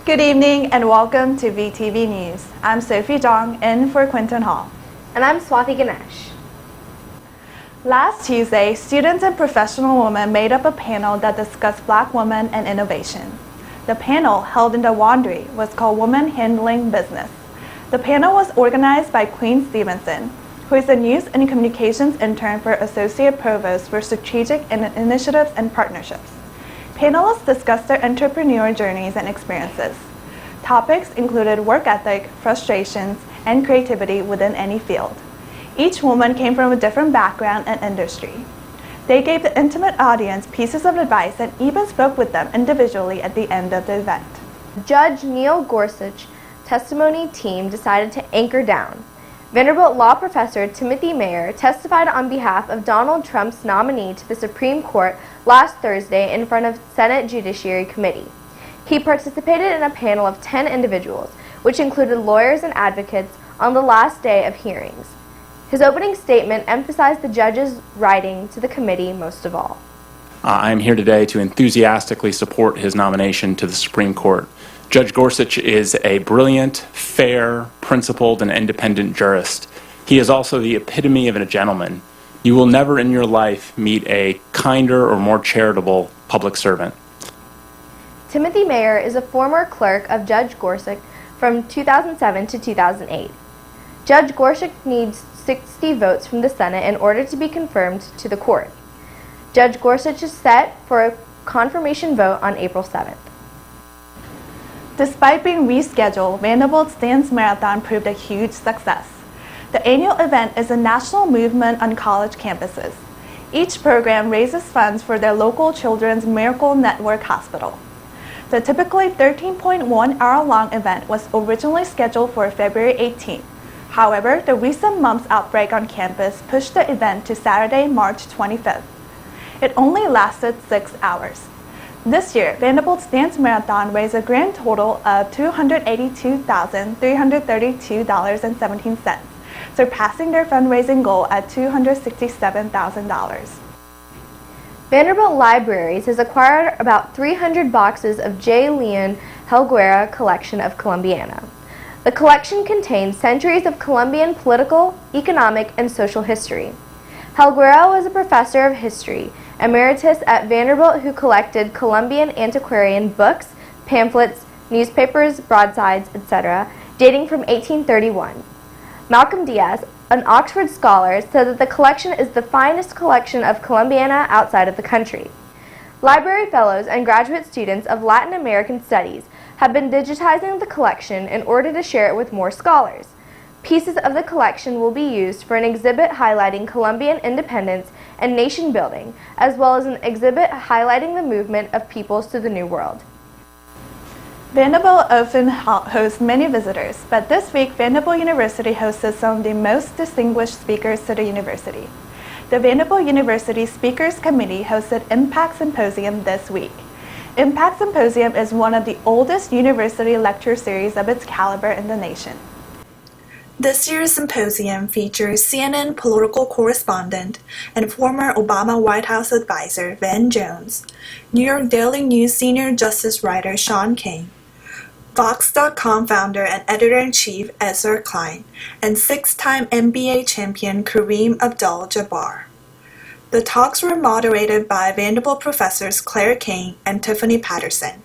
Good evening and welcome to VTV News. I'm Sophie Jeong, in for Quinton Hall. And I'm Swathi Ganesh. Last Tuesday, students and professional women made up a panel that discussed Black women and innovation. The panel, held in the Wandery, was called Women Handling Business. The panel was organized by Queen Stevenson, who is the News and Communications Intern for Associate Provost for Strategic Initiatives and Partnerships. Panelists discussed their entrepreneurial journeys and experiences. Topics included work ethic, frustrations, and creativity within any field. Each woman came from a different background and industry. They gave the intimate audience pieces of advice and even spoke with them individually at the end of the event. Judge Neil Gorsuch testimony team decided to anchor down. Vanderbilt law professor Timothy Mayer testified on behalf of Donald Trump's nominee to the Supreme Court last Thursday in front of Senate Judiciary Committee. He participated in a panel of 10 individuals, which included lawyers and advocates, on the last day of hearings. His opening statement emphasized the judge's writing to the committee most of all. I am here today to enthusiastically support his nomination to the Supreme Court. Judge Gorsuch is a brilliant, fair, principled, and independent jurist. He is also the epitome of a gentleman. You will never in your life meet a kinder or more charitable public servant. Timothy Mayer is a former clerk of Judge Gorsuch from 2007 to 2008. Judge Gorsuch needs 60 votes from the Senate in order to be confirmed to the court. Judge Gorsuch is set for a confirmation vote on April 7th. Despite being rescheduled, Vanderbilt's Dance Marathon proved a huge success. The annual event is a national movement on college campuses. Each program raises funds for their local Children's Miracle Network Hospital. The typically 13.1-hour-long event was originally scheduled for February 18th. However, the recent mumps outbreak on campus pushed the event to Saturday, March 25th. It only lasted 6 hours. This year, Vanderbilt's Dance Marathon raised a grand total of $282,332.17, surpassing their fundraising goal at $267,000. Vanderbilt Libraries has acquired about 300 boxes of J. Leon Helguera collection of Columbiana. The collection contains centuries of Colombian political, economic, and social history. Helguera was a professor of history emeritus at Vanderbilt who collected Colombian antiquarian books, pamphlets, newspapers, broadsides, etc., dating from 1831. Malcolm Diaz, an Oxford scholar, said that the collection is the finest collection of Colombiana outside of the country. Library fellows and graduate students of Latin American studies have been digitizing the collection in order to share it with more scholars. Pieces of the collection will be used for an exhibit highlighting Colombian independence and nation building, as well as an exhibit highlighting the movement of peoples to the New World. Vanderbilt often hosts many visitors, but this week Vanderbilt University hosted some of the most distinguished speakers to the university. The Vanderbilt University Speakers Committee hosted Impact Symposium this week. Impact Symposium is one of the oldest university lecture series of its caliber in the nation. This year's symposium features CNN political correspondent and former Obama White House advisor Van Jones, New York Daily News senior justice writer Sean King, Vox.com founder and editor-in-chief Ezra Klein, and six-time NBA champion Kareem Abdul-Jabbar. The talks were moderated by Vanderbilt professors Claire King and Tiffany Patterson.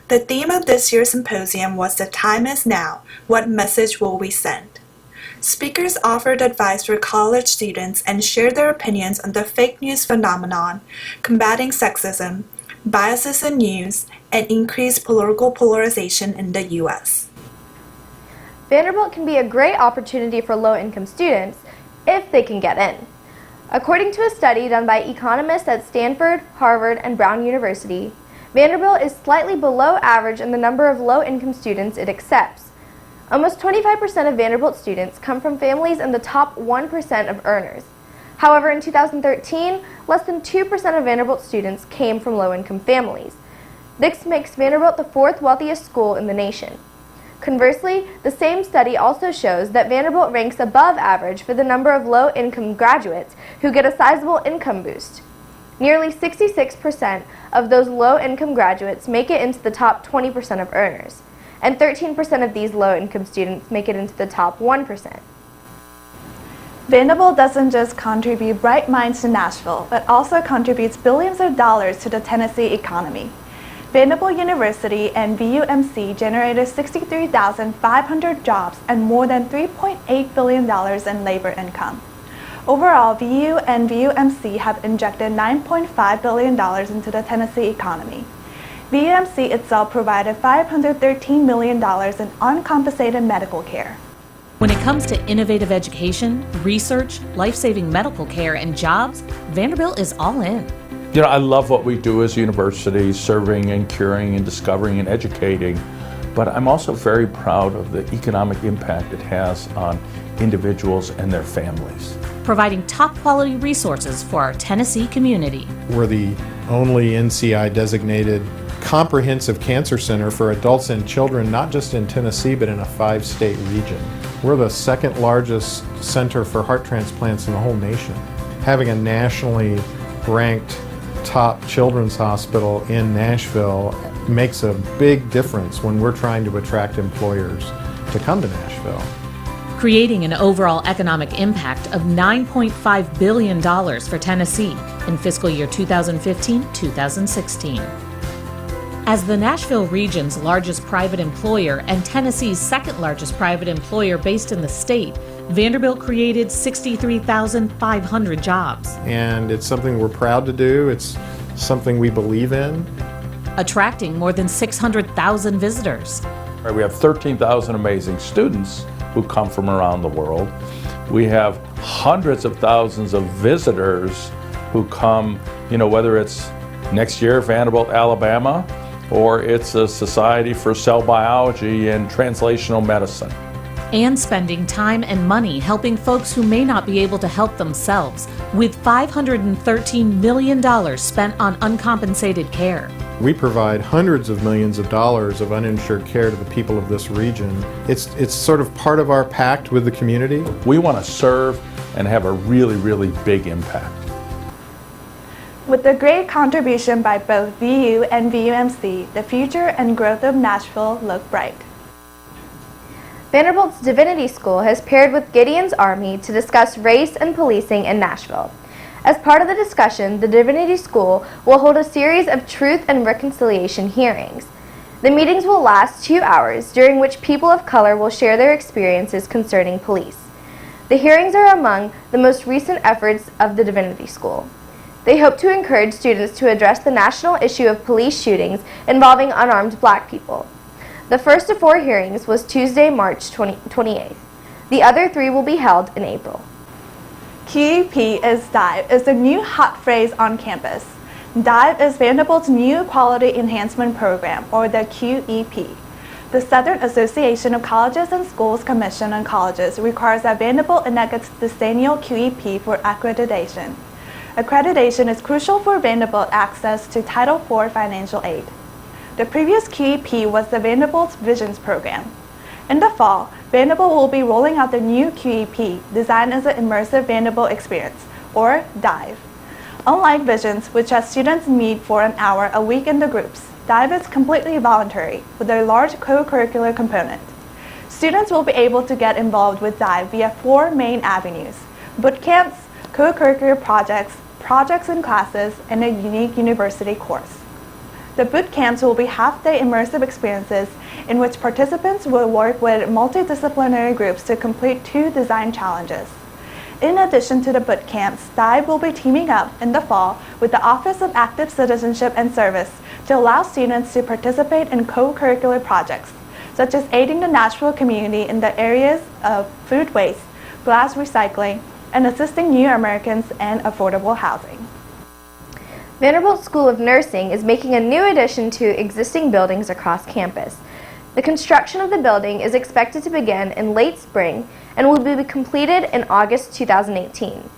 The theme of this year's symposium was "The Time is Now, What Message Will We Send?" Speakers offered advice for college students and shared their opinions on the fake news phenomenon, combating sexism, biases in news, and increased political polarization in the U.S. Vanderbilt can be a great opportunity for low-income students if they can get in. According to a study done by economists at Stanford, Harvard, and Brown University, Vanderbilt is slightly below average in the number of low-income students it accepts. Almost 25% of Vanderbilt students come from families in the top 1% of earners. However, in 2013, less than 2% of Vanderbilt students came from low-income families. This makes Vanderbilt the fourth wealthiest school in the nation. Conversely, the same study also shows that Vanderbilt ranks above average for the number of low-income graduates who get a sizable income boost. Nearly 66% of those low-income graduates make it into the top 20% of earners, and 13% of these low-income students make it into the top 1%. Vanderbilt doesn't just contribute bright minds to Nashville, it also contributes billions of dollars to the Tennessee economy. Vanderbilt University and VUMC generated 63,500 jobs and more than $3.8 billion in labor income. Overall, VU and VUMC have injected $9.5 billion into the Tennessee economy. VUMC itself provided $513 million in uncompensated medical care. When it comes to innovative education, research, life-saving medical care, and jobs, Vanderbilt is all in. You know, I love what we do as a university, serving and curing and discovering and educating, but I'm also very proud of the economic impact it has on individuals and their families. Providing top-quality resources for our Tennessee community. We're the only NCI designated comprehensive cancer center for adults and children, not just in Tennessee, but in a 5-state region. We're the second largest center for heart transplants in the whole nation. Having a nationally ranked top children's hospital in Nashville makes a big difference when we're trying to attract employers to come to Nashville. Creating an overall economic impact of $9.5 billion for Tennessee in fiscal year 2015-2016. As the Nashville region's largest private employer and Tennessee's second largest private employer based in the state, Vanderbilt created 63,500 jobs. And it's something we're proud to do. It's something we believe in. Attracting more than 600,000 visitors. We have 13,000 amazing students who come from around the world. We have hundreds of thousands of visitors who come, whether it's next year, Vanderbilt, Alabama, or it's a Society for Cell Biology and Translational Medicine. And spending time and money helping folks who may not be able to help themselves, with $513 million spent on uncompensated care. We provide hundreds of millions of dollars of uninsured care to the people of this region. It's sort of part of our pact with the community. We want to serve and have a really, really big impact. With the great contribution by both VU and VUMC, the future and growth of Nashville look bright. Vanderbilt's Divinity School has paired with Gideon's Army to discuss race and policing in Nashville. As part of the discussion, the Divinity School will hold a series of truth and reconciliation hearings. The meetings will last 2 hours, during which people of color will share their experiences concerning police. The hearings are among the most recent efforts of the Divinity School. They hope to encourage students to address the national issue of police shootings involving unarmed black people. The first of 4 hearings was Tuesday, March 28th. The other 3 will be held in April. QEP is DIVE is the new hot phrase on campus. DIVE is Vanderbilt's new Quality Enhancement Program, or the QEP. The Southern Association of Colleges and Schools Commission on Colleges requires that Vanderbilt enacts the decennial QEP for accreditation. Accreditation is crucial for Vanderbilt access to Title IV financial aid. The previous QEP was the Vanderbilt's Visions program. In the fall, Vanderbilt will be rolling out the new QEP, designed as an immersive Vanderbilt experience, or DIVE. Unlike Visions, which has students meet for an hour a week in the groups, DIVE is completely voluntary, with a large co-curricular component. Students will be able to get involved with DIVE via 4 main avenues: boot camps, co-curricular projects, projects and classes, and a unique university course. The boot camps will be half-day immersive experiences in which participants will work with multidisciplinary groups to complete 2 design challenges. In addition to the boot camps, DIVE will be teaming up in the fall with the Office of Active Citizenship and Service to allow students to participate in co-curricular projects, such as aiding the Nashville community in the areas of food waste, glass recycling, and assisting new Americans in affordable housing. Vanderbilt School of Nursing is making a new addition to existing buildings across campus. The construction of the building is expected to begin in late spring and will be completed in August 2018.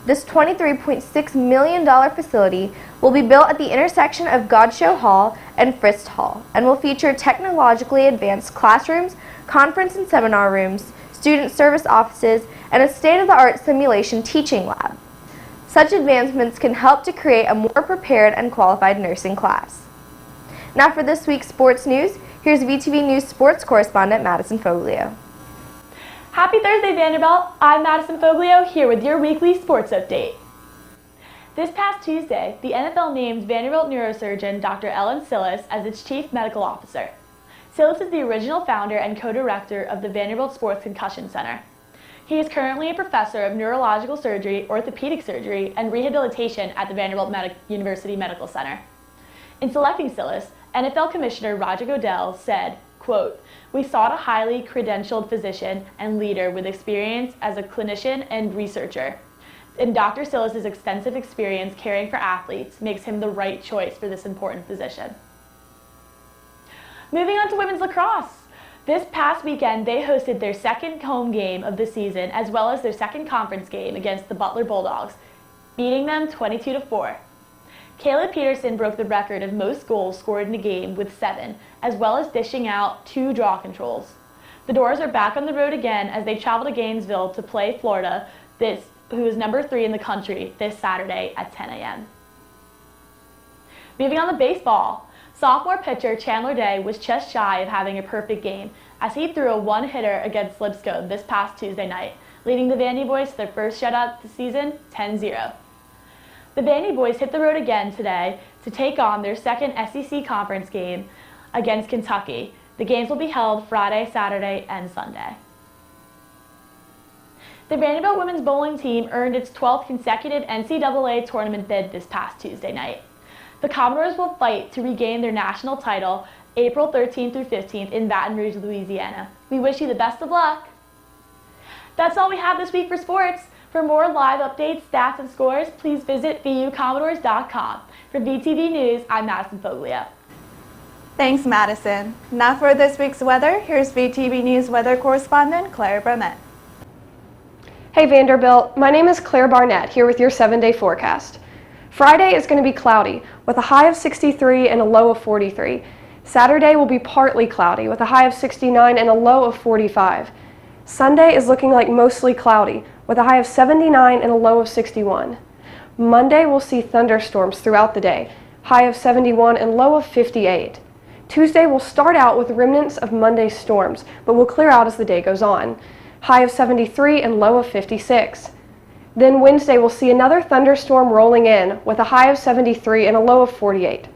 This $23.6 million facility will be built at the intersection of Godshall Hall and Frist Hall and will feature technologically advanced classrooms, conference and seminar rooms, student service offices, and a state-of-the-art simulation teaching lab. Such advancements can help to create a more prepared and qualified nursing class. Now for this week's sports news, here's VTV News sports correspondent Madison Foglio. Happy Thursday, Vanderbilt! I'm Madison Foglio here with your weekly sports update. This past Tuesday, the NFL named Vanderbilt neurosurgeon Dr. Ellen Sillis as its chief medical officer. Sillis is the original founder and co-director of the Vanderbilt Sports Concussion Center. He is currently a professor of neurological surgery, orthopedic surgery, and rehabilitation at the Vanderbilt University Medical Center. In selecting Sillis, NFL Commissioner Roger Goodell said, quote, "We sought a highly credentialed physician and leader with experience as a clinician and researcher. And Dr. Sillis' extensive experience caring for athletes makes him the right choice for this important position." Moving on to women's lacrosse. This past weekend, they hosted their second home game of the season as well as their second conference game against the Butler Bulldogs, beating them 22-4. Kayla Peterson broke the record of most goals scored in a game with 7, as well as dishing out 2 draw controls. The Doors are back on the road again as they travel to Gainesville to play Florida, who is number 3 in the country, this Saturday at 10 a.m. Moving on to baseball. Sophomore pitcher Chandler Day was just shy of having a perfect game as he threw a one-hitter against Lipscomb this past Tuesday night, leading the Vandy Boys to their first shutout this season, 10-0. The Vandy Boys hit the road again today to take on their second SEC conference game against Kentucky. The games will be held Friday, Saturday, and Sunday. The Vanderbilt women's bowling team earned its 12th consecutive NCAA tournament bid this past Tuesday night. The Commodores will fight to regain their national title April 13th through 15th in Baton Rouge, Louisiana. We wish you the best of luck. That's all we have this week for sports. For more live updates, stats, and scores, please visit vucommodores.com. For VTV News, I'm Madison Foglio. Thanks, Madison. Now for this week's weather, here's VTV News weather correspondent Claire Barnett. Hey Vanderbilt, my name is Claire Barnett here with your 7-day forecast. Friday is going to be cloudy with a high of 63 and a low of 43. Saturday will be partly cloudy with a high of 69 and a low of 45. Sunday is looking like mostly cloudy with a high of 79 and a low of 61. Monday will see thunderstorms throughout the day, high of 71 and low of 58. Tuesday will start out with remnants of Monday's storms, but will clear out as the day goes on, high of 73 and low of 56. Then Wednesday will see another thunderstorm rolling in with a high of 73 and a low of 48.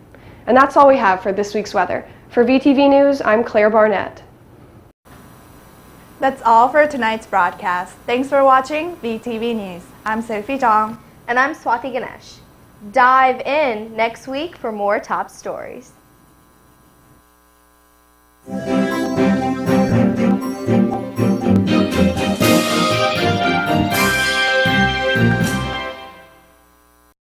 And that's all we have for this week's weather. For VTV News, I'm Claire Barnett. That's all for tonight's broadcast. Thanks for watching VTV News. I'm Sophie Jeong. And I'm Swathi Ganesh. Dive in next week for more top stories.